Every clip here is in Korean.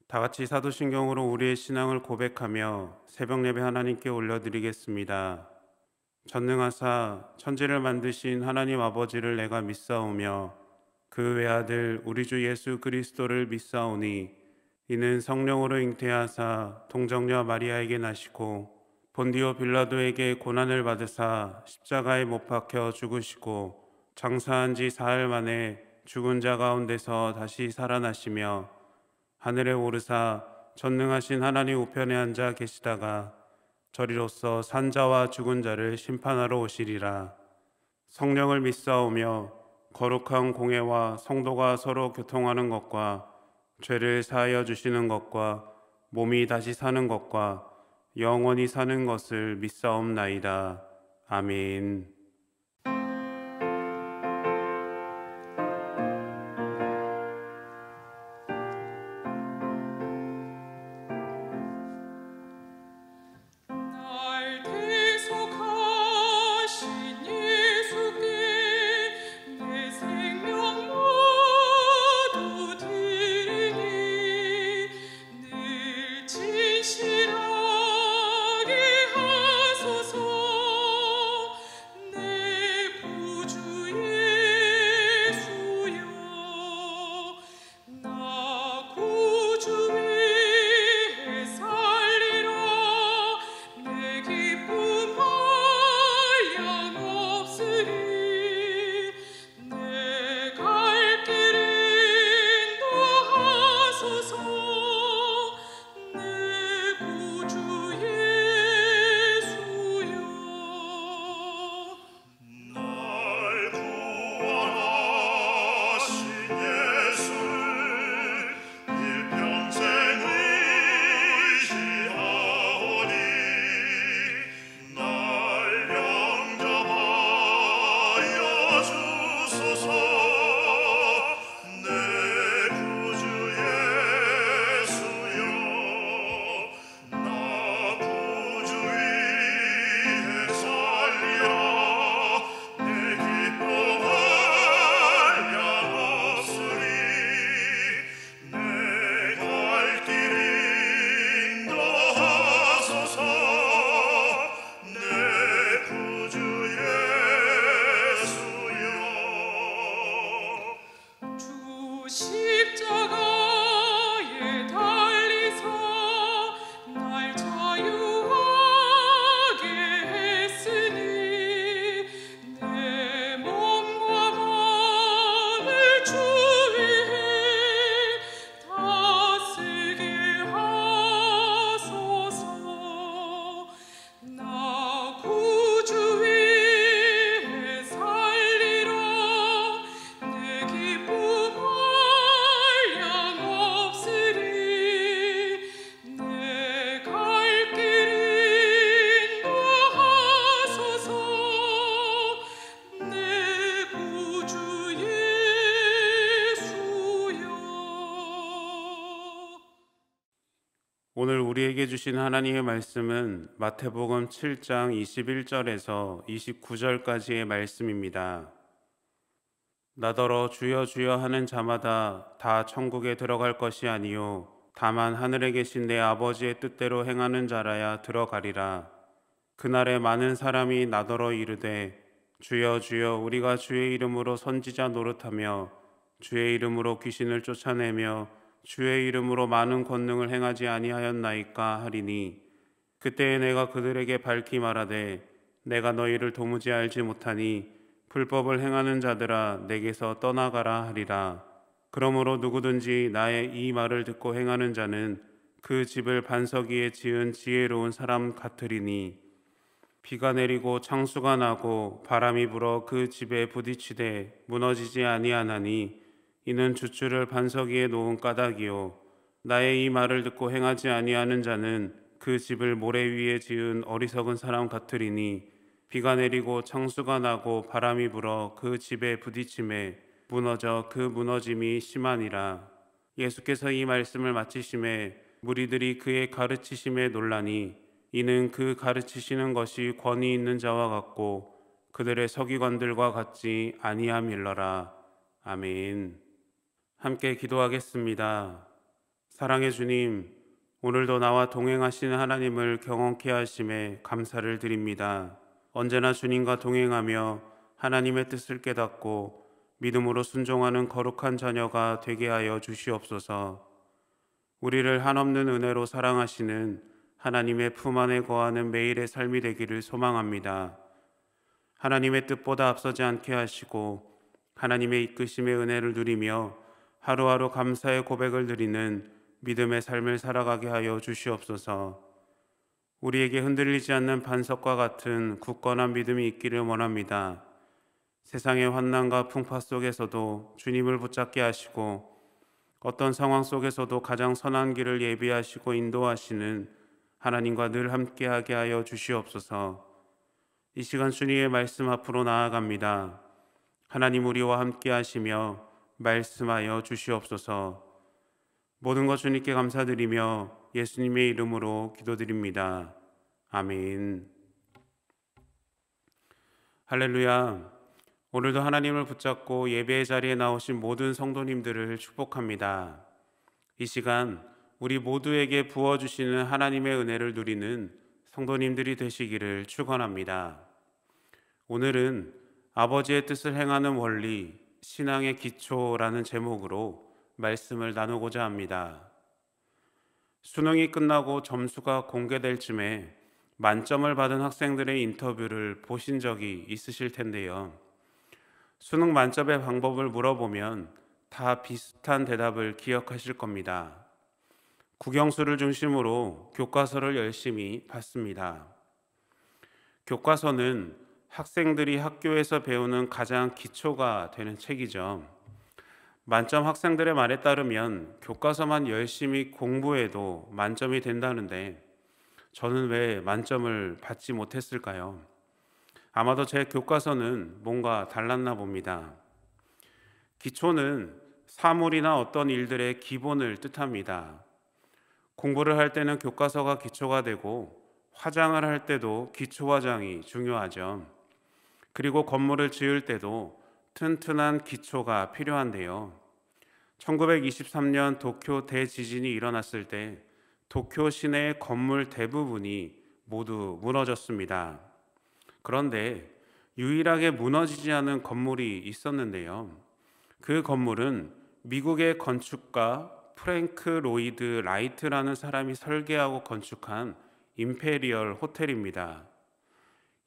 다 같이 사도신경으로 우리의 신앙을 고백하며 새벽 예배 하나님께 올려드리겠습니다. 전능하사 천지를 만드신 하나님 아버지를 내가 믿사오며 그 외아들 우리 주 예수 그리스도를 믿사오니 이는 성령으로 잉태하사 동정녀 마리아에게 나시고 본디오 빌라도에게 고난을 받으사 십자가에 못 박혀 죽으시고 장사한 지 사흘 만에 죽은 자 가운데서 다시 살아나시며 하늘에 오르사 전능하신 하나님 우편에 앉아 계시다가 저리로서 산자와 죽은 자를 심판하러 오시리라. 성령을 믿사오며 거룩한 공회와 성도가 서로 교통하는 것과 죄를 사하여 주시는 것과 몸이 다시 사는 것과 영원히 사는 것을 믿사옵나이다. 아멘. 날 대속하신 예수께 내 생명 모두 드리니 늘 진실하게 하소서. 내 구주 예수여, 나 구주 위에 살리라. 내 기쁨 한량없으리. 내 갈 길 인도하소서. 내 구주 예수여. 날 구원하신 예수를 일평생 의지하오니 날 영접하여 주소서. 내 구주 예수여, 나 구주 위에 살리라. 내 기쁨 한량없으리. 내 갈 길 인도하소서. 내 구주 예수여. 주 십자가에 달리사 날 자유하게 했으니 내 몸과 마음을 주 위에 다스게 하소서. 나 구주 위에 살리라. 내 기쁨 한량없으리. 내 갈 길 인도하소서. 내 구주 예수여. 오늘 우리에게 주신 하나님의 말씀은 마태복음 7장 21절에서 29절까지의 말씀입니다. 나더러 주여 주여 하는 자마다 다 천국에 들어갈 것이 아니요 다만 하늘에 계신 내 아버지의 뜻대로 행하는 자라야 들어가리라. 그날에 많은 사람이 나더러 이르되 주여 주여 우리가 주의 이름으로 선지자 노릇하며 주의 이름으로 귀신을 쫓아내며 주의 이름으로 많은 권능을 행하지 아니하였나이까 하리니 그때에 내가 그들에게 밝히 말하되 내가 너희를 도무지 알지 못하니 불법을 행하는 자들아 내게서 떠나가라 하리라. 그러므로 누구든지 나의 이 말을 듣고 행하는 자는 그 집을 반석 위에 지은 지혜로운 사람 같으리니 비가 내리고 창수가 나고 바람이 불어 그 집에 부딪히되 무너지지 아니하나니 이는 주추를 반석 위에 놓은 까닭이요 나의 이 말을 듣고 행하지 아니하는 자는 그 집을 모래 위에 지은 어리석은 사람 같으리니 비가 내리고 창수가 나고 바람이 불어 그 집에 부딪힘에 무너져 그 무너짐이 심하니라. 예수께서 이 말씀을 마치심에 무리들이 그의 가르치심에 놀라니 이는 그 가르치시는 것이 권위 있는 자와 같고 그들의 서기관들과 같지 아니함일러라. 아멘. 함께 기도하겠습니다. 사랑의 주님, 오늘도 나와 동행하시는 하나님을 경험케 하심에 감사를 드립니다. 언제나 주님과 동행하며 하나님의 뜻을 깨닫고 믿음으로 순종하는 거룩한 자녀가 되게 하여 주시옵소서. 우리를 한없는 은혜로 사랑하시는 하나님의 품 안에 거하는 매일의 삶이 되기를 소망합니다. 하나님의 뜻보다 앞서지 않게 하시고 하나님의 이끄심의 은혜를 누리며 하루하루 감사의 고백을 드리는 믿음의 삶을 살아가게 하여 주시옵소서. 우리에게 흔들리지 않는 반석과 같은 굳건한 믿음이 있기를 원합니다. 세상의 환난과 풍파 속에서도 주님을 붙잡게 하시고 어떤 상황 속에서도 가장 선한 길을 예비하시고 인도하시는 하나님과 늘 함께하게 하여 주시옵소서. 이 시간 주님의 말씀 앞으로 나아갑니다. 하나님 우리와 함께하시며 말씀하여 주시옵소서. 모든 것 주님께 감사드리며 예수님의 이름으로 기도드립니다. 아멘. 할렐루야. 오늘도 하나님을 붙잡고 예배의 자리에 나오신 모든 성도님들을 축복합니다. 이 시간 우리 모두에게 부어주시는 하나님의 은혜를 누리는 성도님들이 되시기를 축원합니다. 오늘은 아버지의 뜻을 행하는 원리, 신앙의 기초라는 제목으로 말씀을 나누고자 합니다. 수능이 끝나고 점수가 공개될 쯤에 만점을 받은 학생들의 인터뷰를 보신 적이 있으실 텐데요. 수능 만점의 방법을 물어보면 다 비슷한 대답을 기억하실 겁니다. 국영수를 중심으로 교과서를 열심히 봤습니다. 교과서는 학생들이 학교에서 배우는 가장 기초가 되는 책이죠. 만점 학생들의 말에 따르면 교과서만 열심히 공부해도 만점이 된다는데 저는 왜 만점을 받지 못했을까요? 아마도 제 교과서는 뭔가 달랐나 봅니다. 기초는 사물이나 어떤 일들의 기본을 뜻합니다. 공부를 할 때는 교과서가 기초가 되고 화장을 할 때도 기초 화장이 중요하죠. 그리고 건물을 지을 때도 튼튼한 기초가 필요한데요. 1923년 도쿄 대지진이 일어났을 때 도쿄 시내의 건물 대부분이 모두 무너졌습니다. 그런데 유일하게 무너지지 않은 건물이 있었는데요. 그 건물은 미국의 건축가 프랭크 로이드 라이트라는 사람이 설계하고 건축한 임페리얼 호텔입니다.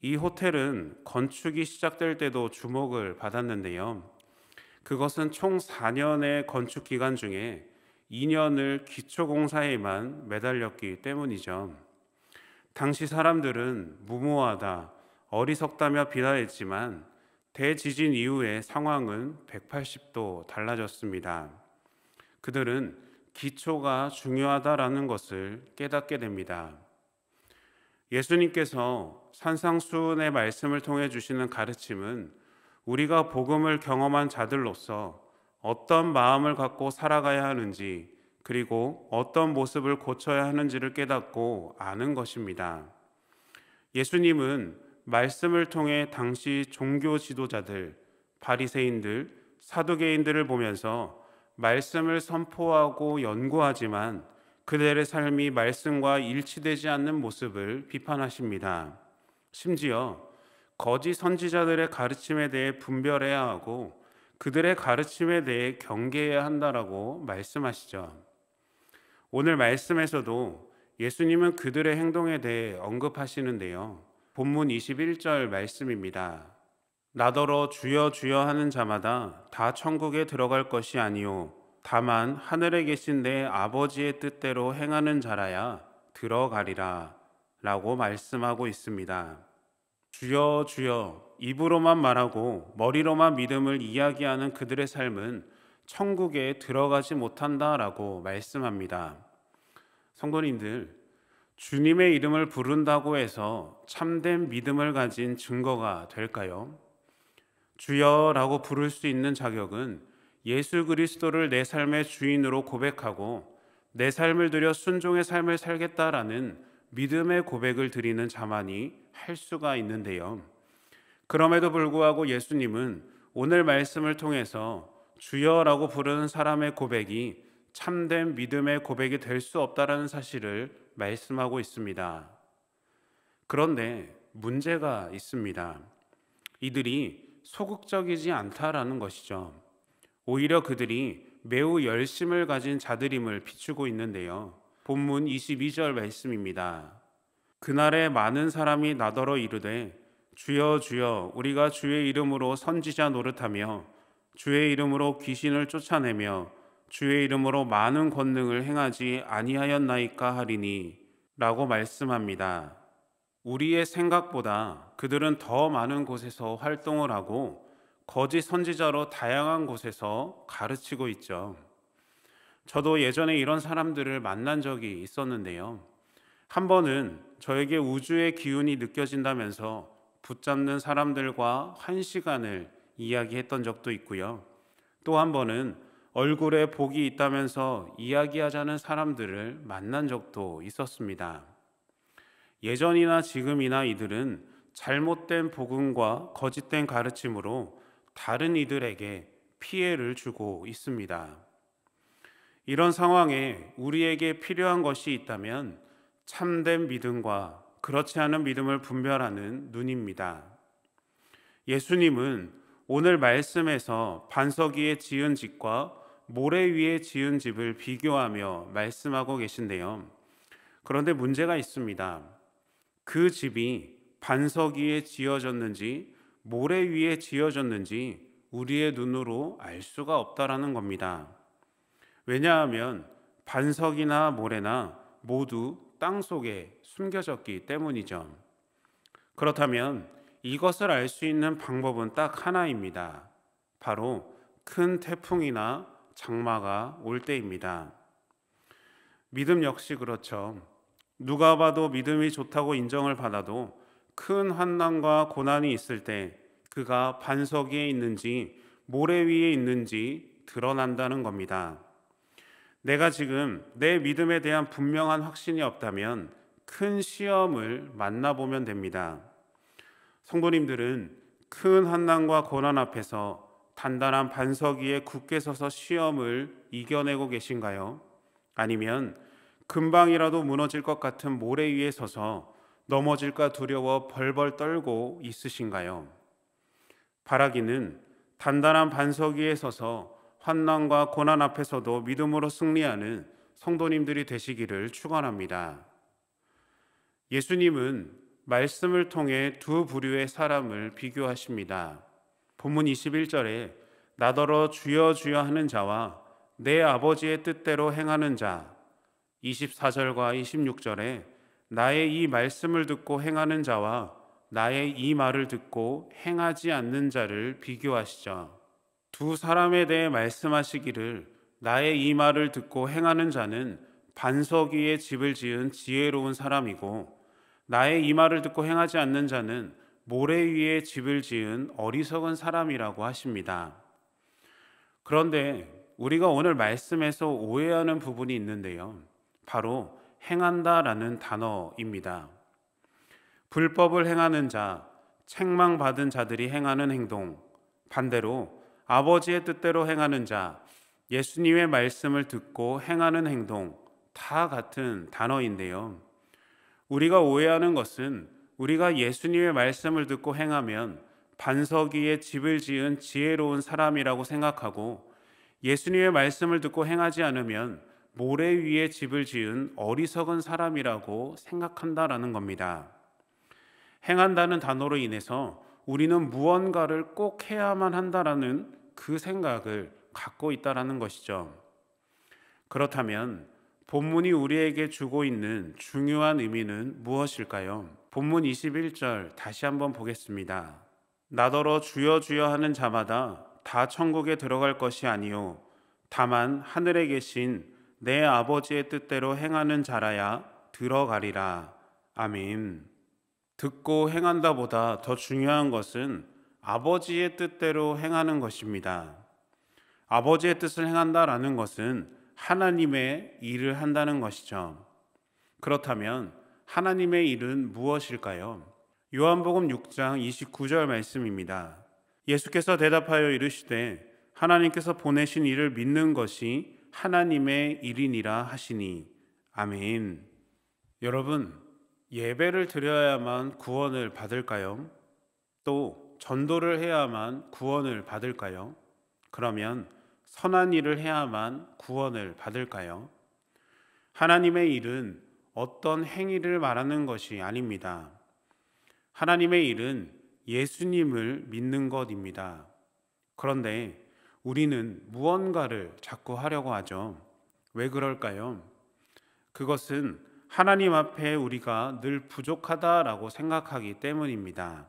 이 호텔은 건축이 시작될 때도 주목을 받았는데요. 그것은 총 4년의 건축 기간 중에 2년을 기초공사에만 매달렸기 때문이죠. 당시 사람들은 무모하다, 어리석다며 비난했지만 대지진 이후의 상황은 180도 달라졌습니다. 그들은 기초가 중요하다라는 것을 깨닫게 됩니다. 예수님께서 산상수훈의 말씀을 통해 주시는 가르침은 우리가 복음을 경험한 자들로서 어떤 마음을 갖고 살아가야 하는지, 그리고 어떤 모습을 고쳐야 하는지를 깨닫고 아는 것입니다. 예수님은 말씀을 통해 당시 종교 지도자들, 바리새인들, 사두개인들을 보면서 말씀을 선포하고 연구하지만 그들의 삶이 말씀과 일치되지 않는 모습을 비판하십니다. 심지어 거짓 선지자들의 가르침에 대해 분별해야 하고 그들의 가르침에 대해 경계해야 한다라고 말씀하시죠. 오늘 말씀에서도 예수님은 그들의 행동에 대해 언급하시는데요. 본문 21절 말씀입니다. 나더러 주여 주여 하는 자마다 다 천국에 들어갈 것이 아니요 다만 하늘에 계신 내 아버지의 뜻대로 행하는 자라야 들어가리라 라고 말씀하고 있습니다. 주여 주여 입으로만 말하고 머리로만 믿음을 이야기하는 그들의 삶은 천국에 들어가지 못한다라고 말씀합니다. 성도님들, 주님의 이름을 부른다고 해서 참된 믿음을 가진 증거가 될까요? 주여라고 부를 수 있는 자격은 예수 그리스도를 내 삶의 주인으로 고백하고 내 삶을 들여 순종의 삶을 살겠다라는 믿음의 고백을 드리는 자만이 할 수가 있는데요. 그럼에도 불구하고 예수님은 오늘 말씀을 통해서 주여라고 부르는 사람의 고백이 참된 믿음의 고백이 될 수 없다라는 사실을 말씀하고 있습니다. 그런데 문제가 있습니다. 이들이 소극적이지 않다라는 것이죠. 오히려 그들이 매우 열심을 가진 자들임을 비추고 있는데요. 본문 22절 말씀입니다. 그날에 많은 사람이 나더러 이르되 주여 주여 우리가 주의 이름으로 선지자 노릇하며 주의 이름으로 귀신을 쫓아내며 주의 이름으로 많은 권능을 행하지 아니하였나이까 하리니 라고 말씀합니다. 우리의 생각보다 그들은 더 많은 곳에서 활동을 하고 거짓 선지자로 다양한 곳에서 가르치고 있죠. 저도 예전에 이런 사람들을 만난 적이 있었는데요. 한 번은 저에게 우주의 기운이 느껴진다면서 붙잡는 사람들과 1시간을 이야기했던 적도 있고요. 또 한 번은 얼굴에 복이 있다면서 이야기하자는 사람들을 만난 적도 있었습니다. 예전이나 지금이나 이들은 잘못된 복음과 거짓된 가르침으로 다른 이들에게 피해를 주고 있습니다. 이런 상황에 우리에게 필요한 것이 있다면 참된 믿음과 그렇지 않은 믿음을 분별하는 눈입니다. 예수님은 오늘 말씀에서 반석 위에 지은 집과 모래 위에 지은 집을 비교하며 말씀하고 계신데요. 그런데 문제가 있습니다. 그 집이 반석 위에 지어졌는지 모래 위에 지어졌는지 우리의 눈으로 알 수가 없다라는 겁니다. 왜냐하면 반석이나 모래나 모두 땅 속에 숨겨졌기 때문이죠. 그렇다면 이것을 알 수 있는 방법은 딱 하나입니다. 바로 큰 태풍이나 장마가 올 때입니다. 믿음 역시 그렇죠. 누가 봐도 믿음이 좋다고 인정을 받아도 큰 환난과 고난이 있을 때 그가 반석 위에 있는지 모래 위에 있는지 드러난다는 겁니다. 내가 지금 내 믿음에 대한 분명한 확신이 없다면 큰 시험을 만나보면 됩니다. 성도님들은 큰 환난과 고난 앞에서 단단한 반석 위에 굳게 서서 시험을 이겨내고 계신가요? 아니면 금방이라도 무너질 것 같은 모래 위에 서서 넘어질까 두려워 벌벌 떨고 있으신가요? 바라기는 단단한 반석 위에 서서 환난과 고난 앞에서도 믿음으로 승리하는 성도님들이 되시기를 축원합니다. 예수님은 말씀을 통해 두 부류의 사람을 비교하십니다. 본문 21절에 나더러 주여 주여 하는 자와 내 아버지의 뜻대로 행하는 자, 24절과 26절에 나의 이 말씀을 듣고 행하는 자와 나의 이 말을 듣고 행하지 않는 자를 비교하시죠. 두 사람에 대해 말씀하시기를 나의 이 말을 듣고 행하는 자는 반석 위에 집을 지은 지혜로운 사람이고 나의 이 말을 듣고 행하지 않는 자는 모래 위에 집을 지은 어리석은 사람이라고 하십니다. 그런데 우리가 오늘 말씀에서 오해하는 부분이 있는데요. 바로 행한다라는 단어입니다. 불법을 행하는 자, 책망받은 자들이 행하는 행동, 반대로 아버지의 뜻대로 행하는 자, 예수님의 말씀을 듣고 행하는 행동, 다 같은 단어인데요. 우리가 오해하는 것은 우리가 예수님의 말씀을 듣고 행하면 반석 위에 집을 지은 지혜로운 사람이라고 생각하고 예수님의 말씀을 듣고 행하지 않으면 모래 위에 집을 지은 어리석은 사람이라고 생각한다라는 겁니다. 행한다는 단어로 인해서 우리는 무언가를 꼭 해야만 한다라는 그 생각을 갖고 있다라는 것이죠. 그렇다면 본문이 우리에게 주고 있는 중요한 의미는 무엇일까요? 본문 21절 다시 한번 보겠습니다. 나더러 주여 주여 하는 자마다 다 천국에 들어갈 것이 아니요 다만 하늘에 계신 내 아버지의 뜻대로 행하는 자라야 들어가리라. 아멘. 듣고 행한다보다 더 중요한 것은 아버지의 뜻대로 행하는 것입니다. 아버지의 뜻을 행한다라는 것은 하나님의 일을 한다는 것이죠. 그렇다면 하나님의 일은 무엇일까요? 요한복음 6장 29절 말씀입니다. 예수께서 대답하여 이르시되 하나님께서 보내신 이를 믿는 것이 하나님의 일이니라 하시니. 아멘. 여러분, 예배를 드려야만 구원을 받을까요? 또 전도를 해야만 구원을 받을까요? 그러면 선한 일을 해야만 구원을 받을까요? 하나님의 일은 어떤 행위를 말하는 것이 아닙니다. 하나님의 일은 예수님을 믿는 것입니다. 그런데 우리는 무언가를 자꾸 하려고 하죠. 왜 그럴까요? 그것은 하나님 앞에 우리가 늘 부족하다라고 생각하기 때문입니다.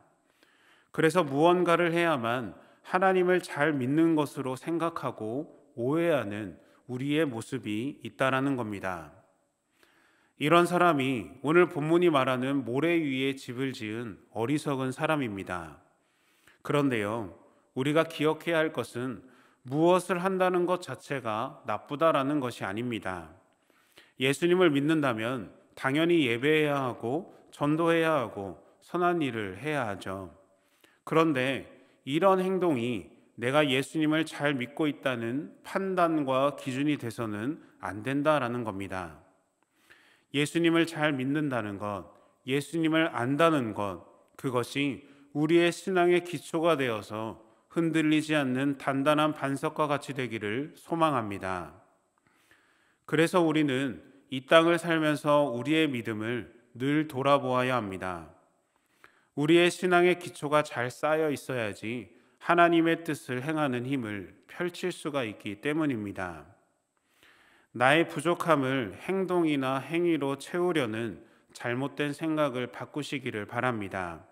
그래서 무언가를 해야만 하나님을 잘 믿는 것으로 생각하고 오해하는 우리의 모습이 있다라는 겁니다. 이런 사람이 오늘 본문이 말하는 모래 위에 집을 지은 어리석은 사람입니다. 그런데요, 우리가 기억해야 할 것은 무엇을 한다는 것 자체가 나쁘다라는 것이 아닙니다. 예수님을 믿는다면 당연히 예배해야 하고 전도해야 하고 선한 일을 해야 하죠. 그런데 이런 행동이 내가 예수님을 잘 믿고 있다는 판단과 기준이 돼서는 안 된다라는 겁니다. 예수님을 잘 믿는다는 것, 예수님을 안다는 것, 그것이 우리의 신앙의 기초가 되어서 흔들리지 않는 단단한 반석과 같이 되기를 소망합니다. 그래서 우리는 이 땅을 살면서 우리의 믿음을 늘 돌아보아야 합니다. 우리의 신앙의 기초가 잘 쌓여 있어야지 하나님의 뜻을 행하는 힘을 펼칠 수가 있기 때문입니다. 나의 부족함을 행동이나 행위로 채우려는 잘못된 생각을 바꾸시기를 바랍니다.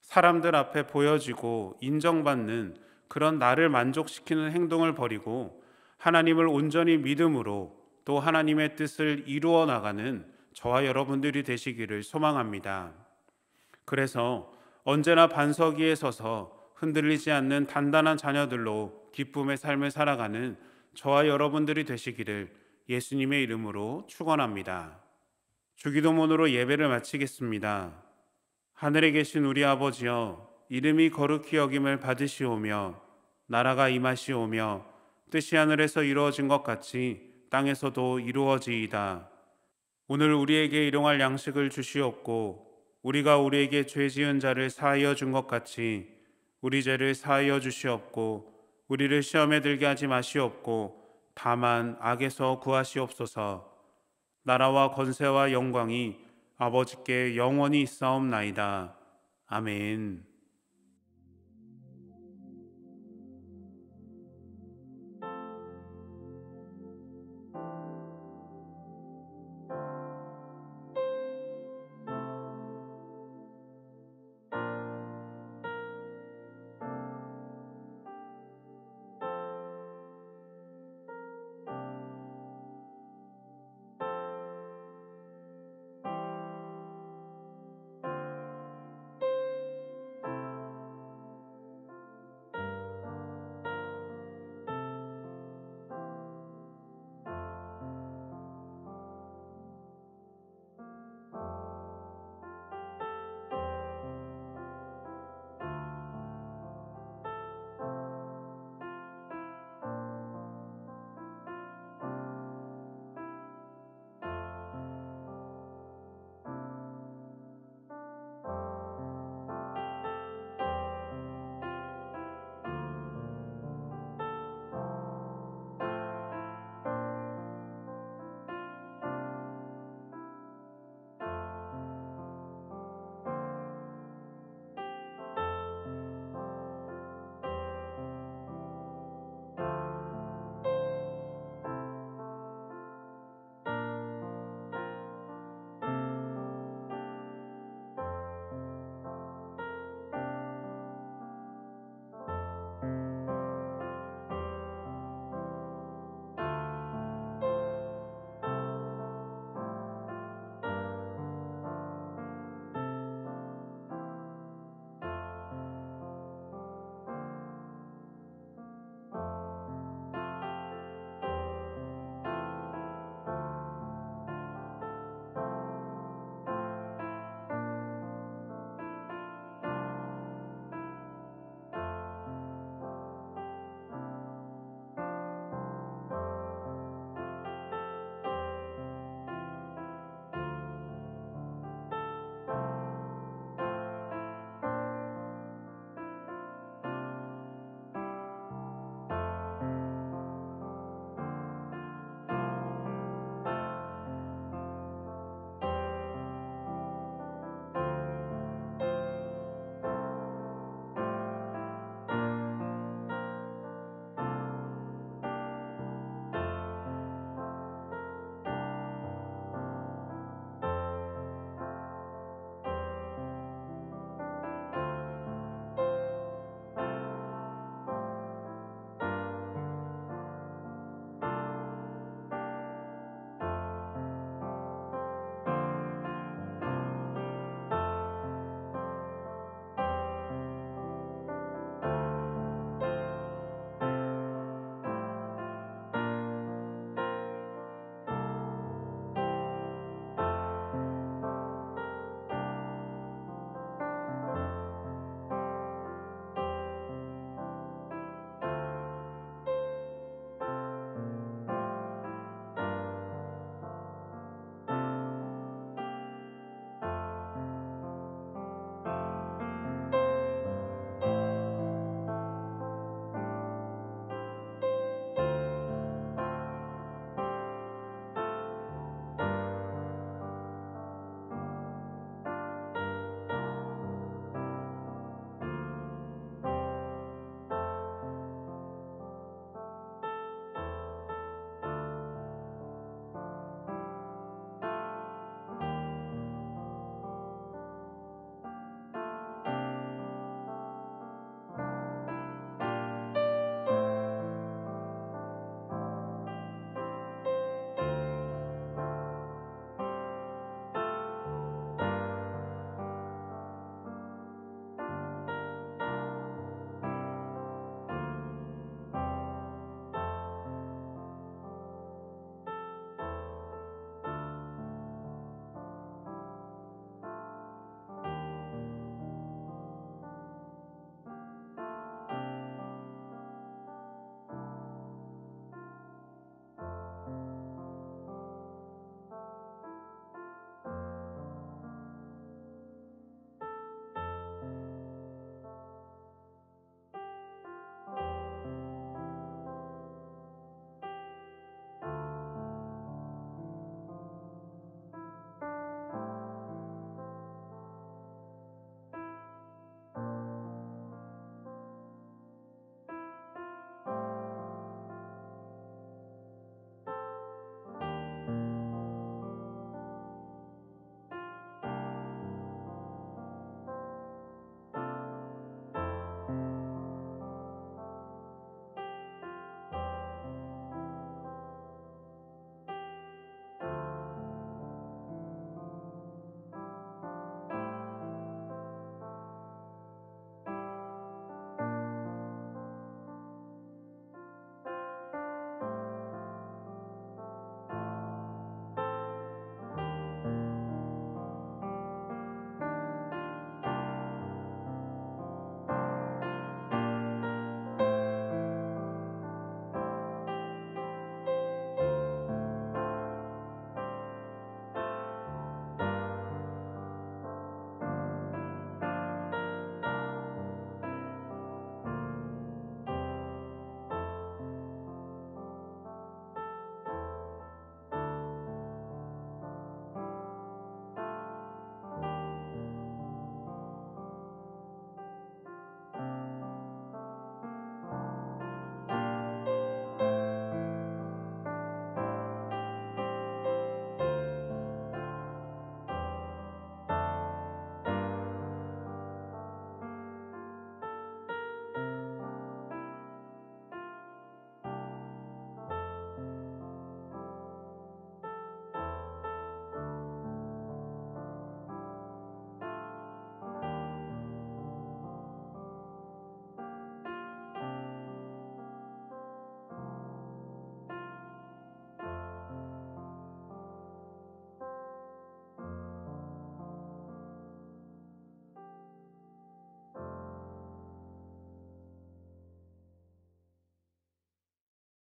사람들 앞에 보여지고 인정받는 그런 나를 만족시키는 행동을 버리고 하나님을 온전히 믿음으로 또 하나님의 뜻을 이루어 나가는 저와 여러분들이 되시기를 소망합니다. 그래서 언제나 반석 위에 서서 흔들리지 않는 단단한 자녀들로 기쁨의 삶을 살아가는 저와 여러분들이 되시기를 예수님의 이름으로 축원합니다. 주기도문으로 예배를 마치겠습니다. 하늘에 계신 우리 아버지여, 이름이 거룩히 여김을 받으시오며 나라가 임하시오며 뜻이 하늘에서 이루어진 것 같이 땅에서도 이루어지이다. 오늘 우리에게 일용할 양식을 주시옵고 우리가 우리에게 죄 지은 자를 사하여 준 것 같이 우리 죄를 사하여 주시옵고 우리를 시험에 들게 하지 마시옵고 다만 악에서 구하시옵소서. 나라와 권세와 영광이 아버지께 영원히 있사옵나이다. 아멘.